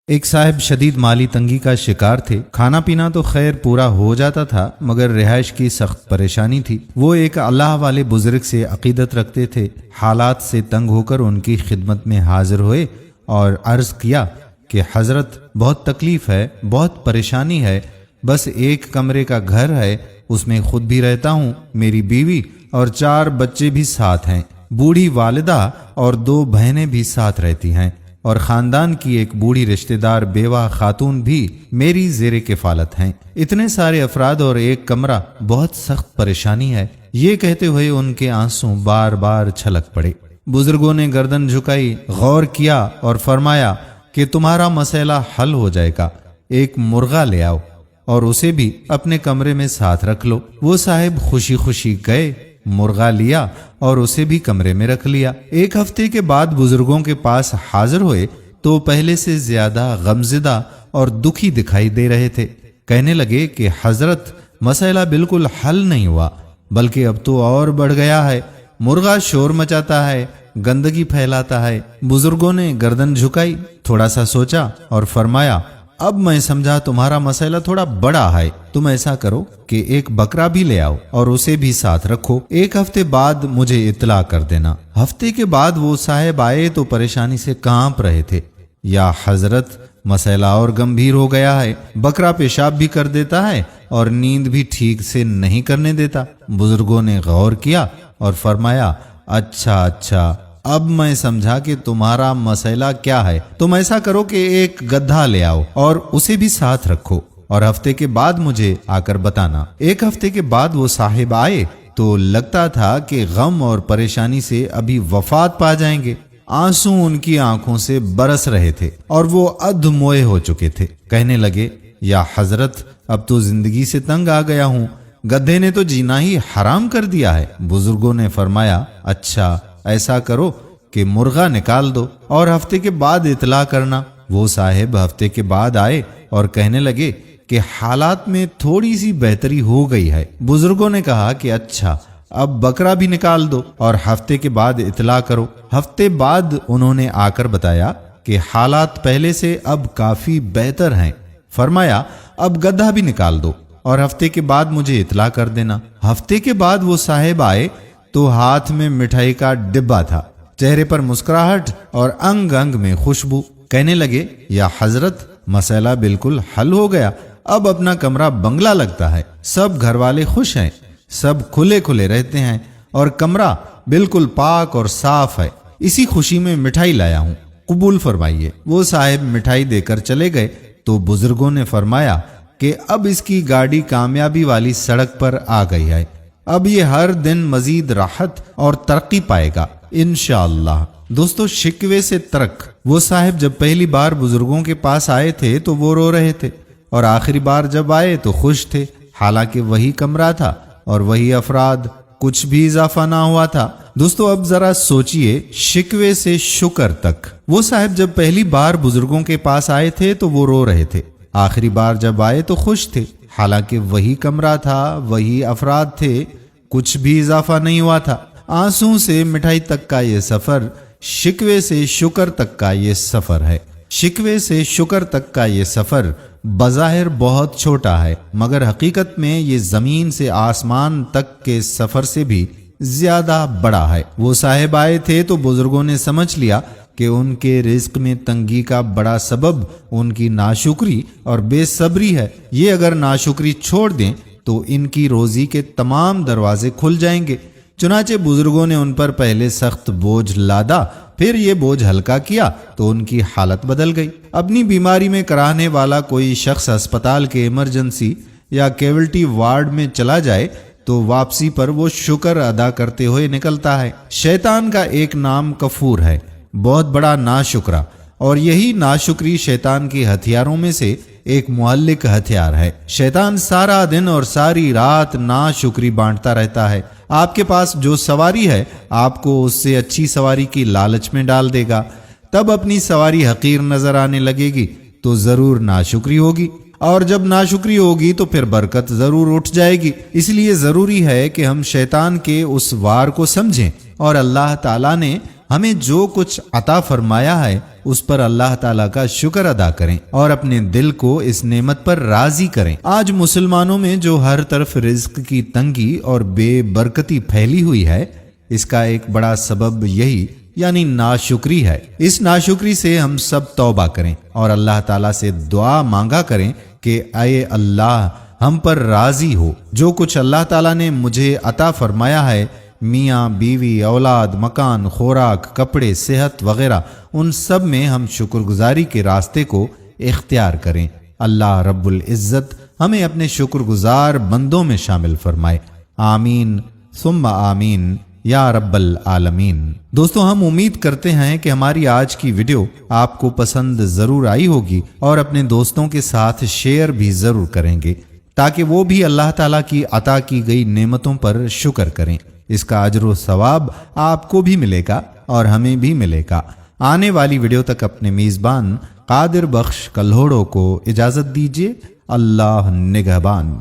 ایک صاحب شدید مالی تنگی کا شکار تھے۔ کھانا پینا تو خیر پورا ہو جاتا تھا مگر رہائش کی سخت پریشانی تھی۔ وہ ایک اللہ والے بزرگ سے عقیدت رکھتے تھے۔ حالات سے تنگ ہو کر ان کی خدمت میں حاضر ہوئے اور عرض کیا کہ حضرت بہت تکلیف ہے، بہت پریشانی ہے، بس ایک کمرے کا گھر ہے، اس میں خود بھی رہتا ہوں، میری بیوی اور 4 بچے بھی ساتھ ہیں، بوڑھی والدہ اور 2 بہنیں بھی ساتھ رہتی ہیں، اور خاندان کی ایک بوڑھی رشتہ دار بیوہ خاتون بھی میری زیر کفالت ہیں۔ اتنے سارے افراد اور ایک کمرہ، بہت سخت پریشانی ہے۔ یہ کہتے ہوئے ان کے آنسو بار بار چھلک پڑے۔ بزرگوں نے گردن جھکائی، غور کیا اور فرمایا کہ تمہارا مسئلہ حل ہو جائے گا، ایک مرغا لے آؤ اور اسے بھی اپنے کمرے میں ساتھ رکھ لو۔ وہ صاحب خوشی خوشی گئے، مرغا لیا اور اسے بھی کمرے میں رکھ لیا۔ 1 ہفتے کے بعد بزرگوں کے پاس حاضر ہوئے تو پہلے سے زیادہ غمزدہ اور دکھی دکھائی دے رہے تھے۔ کہنے لگے کہ حضرت مسئلہ بالکل حل نہیں ہوا بلکہ اب تو اور بڑھ گیا ہے، مرغا شور مچاتا ہے، گندگی پھیلاتا ہے۔ بزرگوں نے گردن جھکائی، تھوڑا سا سوچا اور فرمایا اب میں سمجھا تمہارا مسئلہ تھوڑا بڑا ہے، تم ایسا کرو کہ ایک بکرا بھی لے آؤ اور اسے بھی ساتھ رکھو، 1 ہفتے بعد مجھے اطلاع کر دینا۔ ہفتے کے بعد وہ صاحب آئے تو پریشانی سے کانپ رہے تھے۔ یا حضرت مسئلہ اور گمبھیر ہو گیا ہے، بکرا پیشاب بھی کر دیتا ہے اور نیند بھی ٹھیک سے نہیں کرنے دیتا۔ بزرگوں نے غور کیا اور فرمایا اچھا اب میں سمجھا کہ تمہارا مسئلہ کیا ہے، تم ایسا کرو کہ ایک گدھا لے آؤ اور اسے بھی ساتھ رکھو اور ہفتے کے بعد مجھے آ کر بتانا۔ 1 ہفتے کے بعد وہ صاحب آئے تو لگتا تھا کہ غم اور پریشانی سے ابھی وفات پا جائیں گے۔ آنسو ان کی آنکھوں سے برس رہے تھے اور وہ ادھموئے ہو چکے تھے۔ کہنے لگے یا حضرت اب تو زندگی سے تنگ آ گیا ہوں، گدھے نے تو جینا ہی حرام کر دیا ہے۔ بزرگوں نے فرمایا اچھا ایسا کرو کہ مرغا نکال دو اور ہفتے کے بعد اطلاع کرنا۔ وہ صاحب ہفتے کے بعد آئے اور کہنے لگے کہ حالات میں تھوڑی سی بہتری ہو گئی ہے۔ بزرگوں نے کہا کہ اچھا اب بکرا بھی نکال دو اور ہفتے کے بعد اطلاع کرو۔ ہفتے بعد انہوں نے آ کر بتایا کہ حالات پہلے سے اب کافی بہتر ہیں۔ فرمایا اب گدھا بھی نکال دو اور ہفتے کے بعد مجھے اطلاع کر دینا۔ ہفتے کے بعد وہ صاحب آئے تو ہاتھ میں مٹھائی کا ڈبہ تھا، چہرے پر مسکراہٹ اور انگ انگ میں خوشبو۔ کہنے لگے یا حضرت مسئلہ بالکل حل ہو گیا، اب اپنا کمرہ بنگلہ لگتا ہے، سب گھر والے خوش ہیں، سب کھلے کھلے رہتے ہیں اور کمرہ بالکل پاک اور صاف ہے۔ اسی خوشی میں مٹھائی لایا ہوں، قبول فرمائیے۔ وہ صاحب مٹھائی دے کر چلے گئے تو بزرگوں نے فرمایا کہ اب اس کی گاڑی کامیابی والی سڑک پر آ گئی ہے، اب یہ ہر دن مزید راحت اور ترقی پائے گا انشاءاللہ۔ دوستو شکوے سے ترک۔ وہ صاحب جب پہلی بار بزرگوں کے پاس آئے تھے تو وہ رو رہے تھے اور آخری بار جب آئے تو خوش تھے، حالانکہ وہی کمرہ تھا اور وہی افراد، کچھ بھی اضافہ نہ ہوا تھا۔ دوستو اب ذرا سوچئے، شکوے سے شکر تک۔ وہ صاحب جب پہلی بار بزرگوں کے پاس آئے تھے تو وہ رو رہے تھے، آخری بار جب آئے تو خوش تھے، حالانکہ وہی کمرہ تھا، وہی افراد تھے، کچھ بھی اضافہ نہیں ہوا تھا۔ آنسو سے مٹھائی تک کا یہ سفر شکوے سے شکر تک کا یہ سفر ہے۔ شکوے سے شکر تک کا یہ سفر بظاہر بہت چھوٹا ہے مگر حقیقت میں یہ زمین سے آسمان تک کے سفر سے بھی زیادہ بڑا ہے۔ وہ صاحب آئے تھے تو بزرگوں نے سمجھ لیا کہ ان کے رزق میں تنگی کا بڑا سبب ان کی ناشکری اور بے صبری ہے۔ یہ اگر ناشکری چھوڑ دیں تو ان کی روزی کے تمام دروازے کھل جائیں گے۔ چنانچہ بزرگوں نے ان پر پہلے سخت بوجھ لادا، پھر یہ بوجھ ہلکا کیا تو ان کی حالت بدل گئی۔ اپنی بیماری میں کرانے والا کوئی شخص اسپتال کے ایمرجنسی یا کیولٹی وارڈ میں چلا جائے تو واپسی پر وہ شکر ادا کرتے ہوئے نکلتا ہے۔ شیطان کا ایک نام کفور ہے، بہت بڑا ناشکرا، اور یہی ناشکری شیطان کے ہتھیاروں میں سے ایک مہلک ہتھیار ہے۔ شیطان سارا دن اور ساری رات ناشکری بانٹتا رہتا ہے۔ آپ کے پاس جو سواری ہے آپ کو اس سے اچھی سواری کی لالچ میں ڈال دے گا، تب اپنی سواری حقیر نظر آنے لگے گی تو ضرور ناشکری ہوگی، اور جب ناشکری ہوگی تو پھر برکت ضرور اٹھ جائے گی۔ اس لیے ضروری ہے کہ ہم شیطان کے اس وار کو سمجھیں، اور اللہ تعالیٰ نے ہمیں جو کچھ عطا فرمایا ہے اس پر اللہ تعالیٰ کا شکر ادا کریں اور اپنے دل کو اس نعمت پر راضی کریں۔ آج مسلمانوں میں جو ہر طرف رزق کی تنگی اور بے برکتی پھیلی ہوئی ہے، اس کا ایک بڑا سبب یہی یعنی ناشکری ہے۔ اس ناشکری سے ہم سب توبہ کریں اور اللہ تعالیٰ سے دعا مانگا کریں کہ اے اللہ ہم پر راضی ہو۔ جو کچھ اللہ تعالیٰ نے مجھے عطا فرمایا ہے، میاں بیوی اولاد مکان خوراک کپڑے صحت وغیرہ، ان سب میں ہم شکر گزاری کے راستے کو اختیار کریں۔ اللہ رب العزت ہمیں اپنے شکر گزار بندوں میں شامل فرمائے، آمین ثم آمین یا رب العالمین۔ دوستو، ہم امید کرتے ہیں کہ ہماری آج کی ویڈیو آپ کو پسند ضرور آئی ہوگی اور اپنے دوستوں کے ساتھ شیئر بھی ضرور کریں گے تاکہ وہ بھی اللہ تعالیٰ کی عطا کی گئی نعمتوں پر شکر کریں۔ اس کا اجر و ثواب آپ کو بھی ملے گا اور ہمیں بھی ملے گا۔ آنے والی ویڈیو تک اپنے میزبان قادر بخش کلہوڑوں کو اجازت دیجیے۔ اللہ نگہبان۔